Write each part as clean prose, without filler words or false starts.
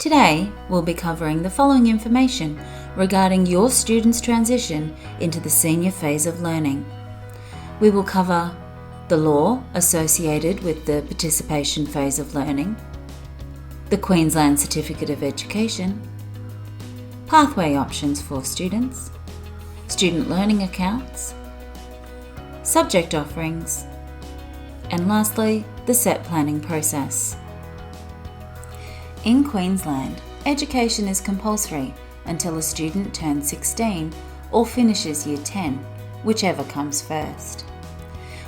Today, we'll be covering the following information regarding your student's transition into the senior phase of learning. We will cover the law associated with the participation phase of learning, the Queensland Certificate of Education, pathway options for students, student learning accounts, subject offerings, and lastly, the set planning process. In Queensland, education is compulsory until a student turns 16 or finishes Year 10, whichever comes first.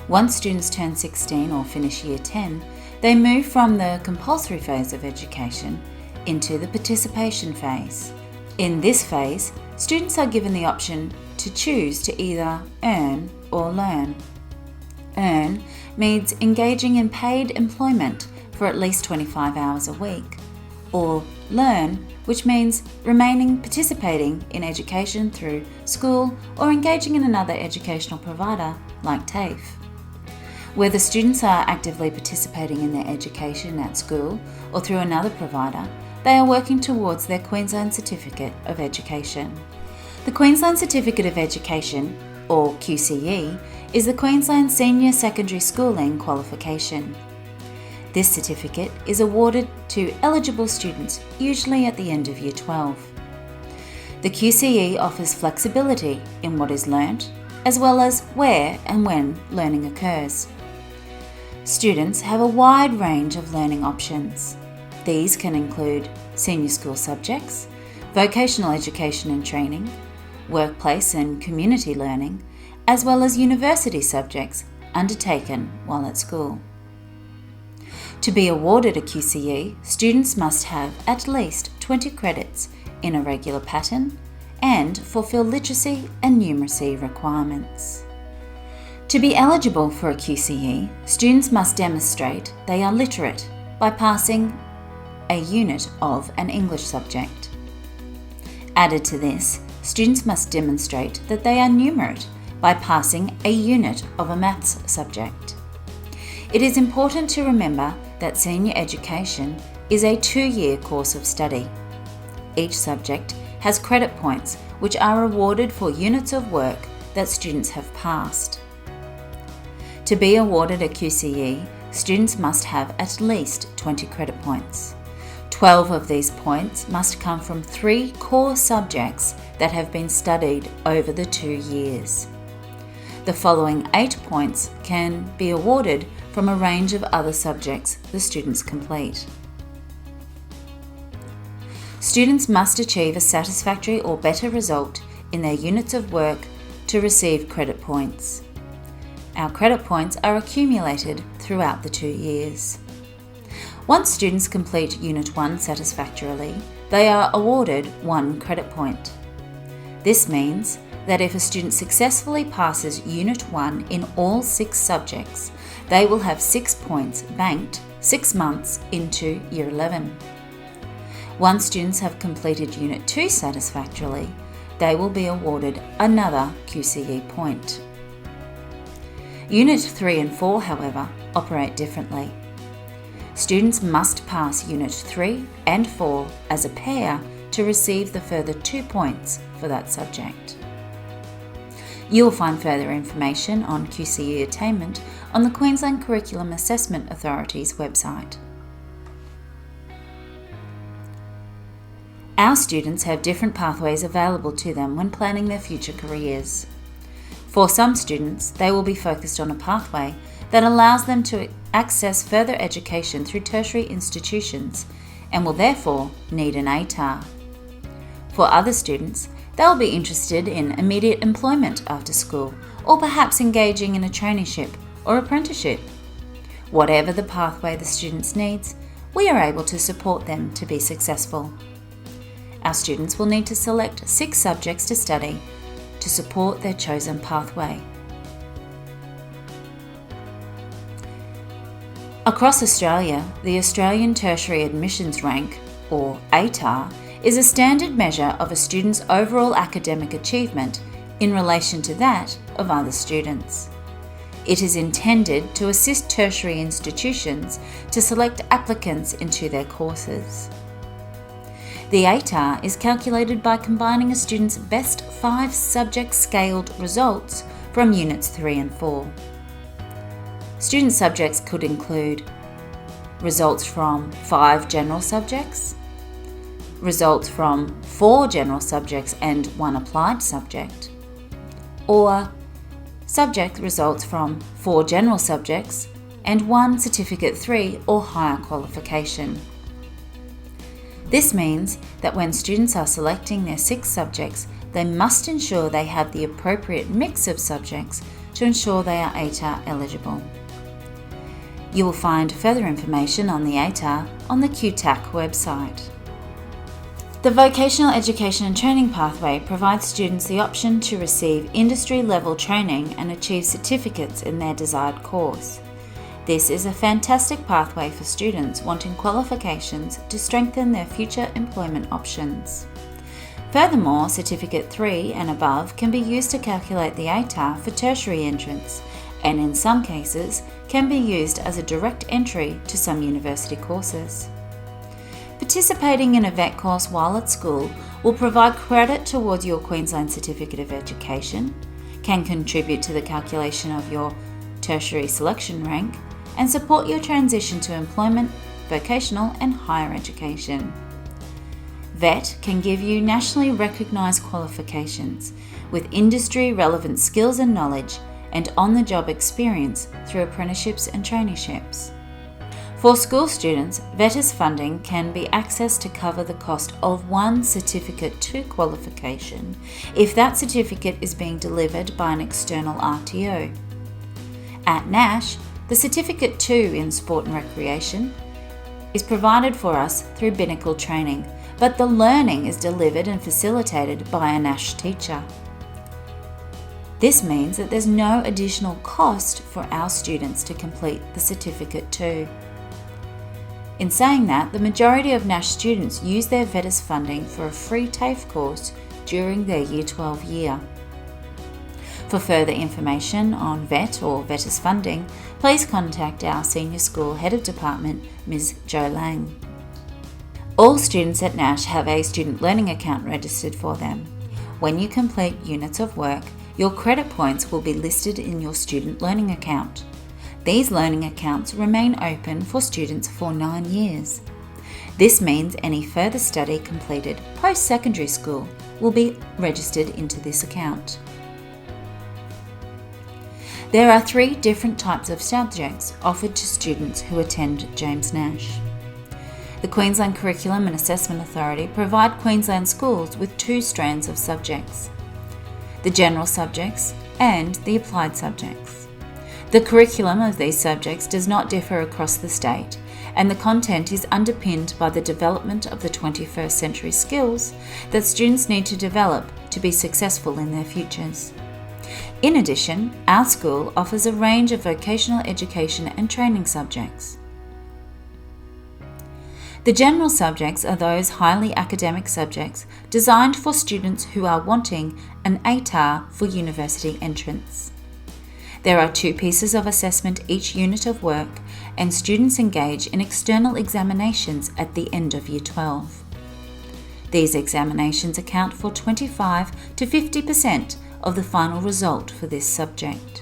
Once students turn 16 or finish Year 10, they move from the compulsory phase of education into the participation phase. In this phase, students are given the option to choose to either earn or learn. Earn means engaging in paid employment for at least 25 hours a week, or learn, which means remaining participating in education through school or engaging in another educational provider like TAFE. Whether students are actively participating in their education at school or through another provider, they are working towards their Queensland Certificate of Education. The Queensland Certificate of Education, or QCE, is the Queensland Senior Secondary Schooling qualification. This certificate is awarded to eligible students, usually at the end of Year 12. The QCE offers flexibility in what is learnt, as well as where and when learning occurs. Students have a wide range of learning options. These can include senior school subjects, vocational education and training, workplace and community learning, as well as university subjects undertaken while at school. To be awarded a QCE, students must have at least 20 credits in a regular pattern and fulfil literacy and numeracy requirements. To be eligible for a QCE, students must demonstrate they are literate by passing a unit of an English subject. Added to this, students must demonstrate that they are numerate by passing a unit of a maths subject. It is important to remember that senior education is a 2-year course of study. Each subject has credit points which are awarded for units of work that students have passed. To be awarded a QCE, students must have at least 20 credit points. 12 of these points must come from 3 core subjects that have been studied over the 2 years. The following 8 points can be awarded from a range of other subjects the students complete. Students must achieve a satisfactory or better result in their units of work to receive credit points. Our credit points are accumulated throughout the 2 years. Once students complete Unit 1 satisfactorily, they are awarded 1 credit point. This means that if a student successfully passes Unit 1 in all 6 subjects, they will have 6 points banked 6 months into Year 11. Once students have completed Unit 2 satisfactorily, they will be awarded another QCE point. Unit 3 and 4, however, operate differently. Students must pass Unit 3 and 4 as a pair to receive the further 2 points for that subject. You will find further information on QCE attainment on the Queensland Curriculum Assessment Authority's website. Our students have different pathways available to them when planning their future careers. For some students, they will be focused on a pathway that allows them to access further education through tertiary institutions and will therefore need an ATAR. For other students, they'll be interested in immediate employment after school or perhaps engaging in a traineeship or apprenticeship. Whatever the pathway the students needs, we are able to support them to be successful. Our students will need to select 6 subjects to study to support their chosen pathway. Across Australia, the Australian Tertiary Admissions Rank, or ATAR, is a standard measure of a student's overall academic achievement in relation to that of other students. It is intended to assist tertiary institutions to select applicants into their courses. The ATAR is calculated by combining a student's best 5 subject scaled results from Units 3 and 4. Student subjects could include results from 5 general subjects, results from 4 general subjects and 1 applied subject, or subject results from 4 general subjects and 1 Certificate 3 or higher qualification. This means that when students are selecting their 6 subjects, they must ensure they have the appropriate mix of subjects to ensure they are ATAR eligible. You will find further information on the ATAR on the QTAC website. The Vocational Education and Training Pathway provides students the option to receive industry-level training and achieve certificates in their desired course. This is a fantastic pathway for students wanting qualifications to strengthen their future employment options. Furthermore, Certificate 3 and above can be used to calculate the ATAR for tertiary entrance, and in some cases can be used as a direct entry to some university courses. Participating in a VET course while at school will provide credit towards your Queensland Certificate of Education, can contribute to the calculation of your tertiary selection rank, and support your transition to employment, vocational and higher education. VET can give you nationally recognised qualifications with industry-relevant skills and knowledge and on-the-job experience through apprenticeships and traineeships. For school students, VET's funding can be accessed to cover the cost of 1 Certificate 2 qualification if that certificate is being delivered by an external RTO. At Nash, the Certificate 2 in Sport and Recreation is provided for us through Binnacle training, but the learning is delivered and facilitated by a Nash teacher. This means that there's no additional cost for our students to complete the Certificate 2. In saying that, the majority of Nash students use their VETS funding for a free TAFE course during their Year 12 year. For further information on VET or VETS funding, please contact our Senior School Head of Department, Ms. Jo Lang. All students at Nash have a student learning account registered for them. When you complete units of work, your credit points will be listed in your student learning account. These learning accounts remain open for students for 9 years. This means any further study completed post-secondary school will be registered into this account. There are 3 different types of subjects offered to students who attend James Nash. The Queensland Curriculum and Assessment Authority provide Queensland schools with 2 strands of subjects: the general subjects and the applied subjects. The curriculum of these subjects does not differ across the state, and the content is underpinned by the development of the 21st century skills that students need to develop to be successful in their futures. In addition, our school offers a range of vocational education and training subjects. The general subjects are those highly academic subjects designed for students who are wanting an ATAR for university entrance. There are 2 pieces of assessment each unit of work, and students engage in external examinations at the end of Year 12. These examinations account for 25 to 50% of the final result for this subject.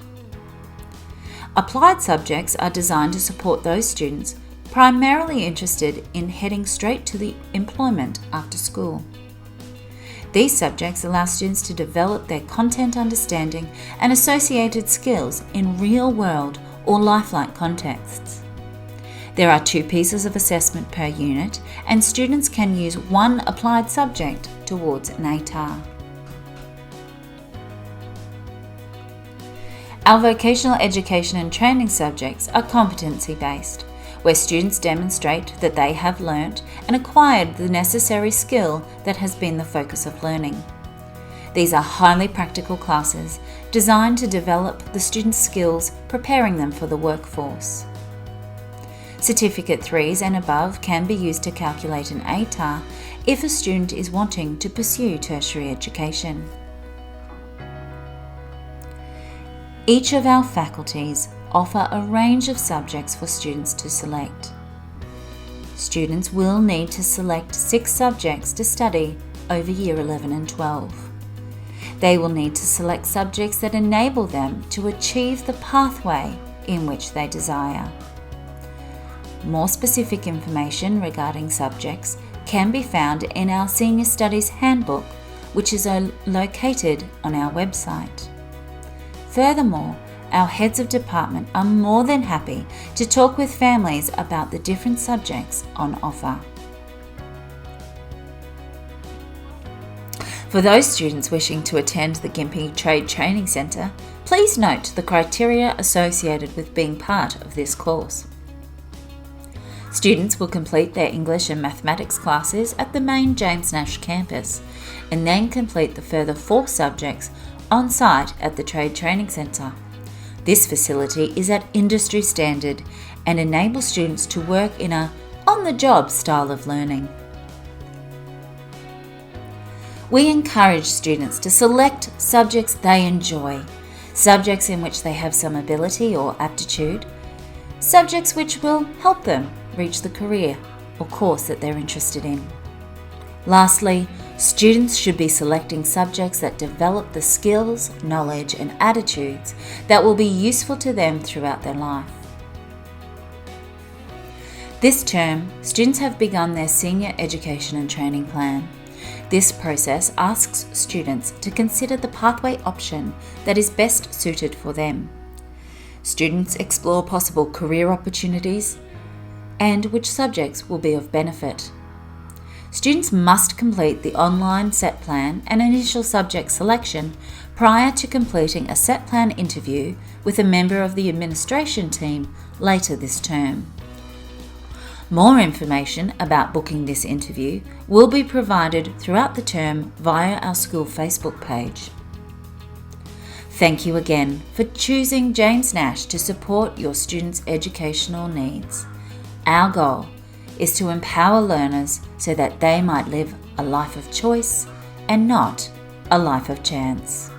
Applied subjects are designed to support those students primarily interested in heading straight to the employment after school. These subjects allow students to develop their content understanding and associated skills in real-world or lifelike contexts. There are 2 pieces of assessment per unit, and students can use 1 applied subject towards an ATAR. Our vocational education and training subjects are competency-based, where students demonstrate that they have learnt and acquired the necessary skill that has been the focus of learning. These are highly practical classes designed to develop the students' skills, preparing them for the workforce. Certificate 3s and above can be used to calculate an ATAR if a student is wanting to pursue tertiary education. Each of our faculties offer a range of subjects for students to select. Students will need to select 6 subjects to study over Year 11 and 12. They will need to select subjects that enable them to achieve the pathway in which they desire. More specific information regarding subjects can be found in our Senior Studies Handbook, which is located on our website. Furthermore, our heads of department are more than happy to talk with families about the different subjects on offer. For those students wishing to attend the Gympie Trade Training Centre, please note the criteria associated with being part of this course. Students will complete their English and mathematics classes at the main James Nash campus and then complete the further 4 subjects on site at the Trade Training Centre. This facility is at industry standard and enables students to work in a on-the-job style of learning. We encourage students to select subjects they enjoy, subjects in which they have some ability or aptitude, subjects which will help them reach the career or course that they're interested in. Lastly, students should be selecting subjects that develop the skills, knowledge and attitudes that will be useful to them throughout their life. This term, students have begun their Senior Education and Training Plan. This process asks students to consider the pathway option that is best suited for them. Students explore possible career opportunities and which subjects will be of benefit. Students must complete the online set plan and initial subject selection prior to completing a set plan interview with a member of the administration team later this term. More information about booking this interview will be provided throughout the term via our school Facebook page. Thank you again for choosing James Nash to support your students' educational needs. Our goal is to empower learners so that they might live a life of choice and not a life of chance.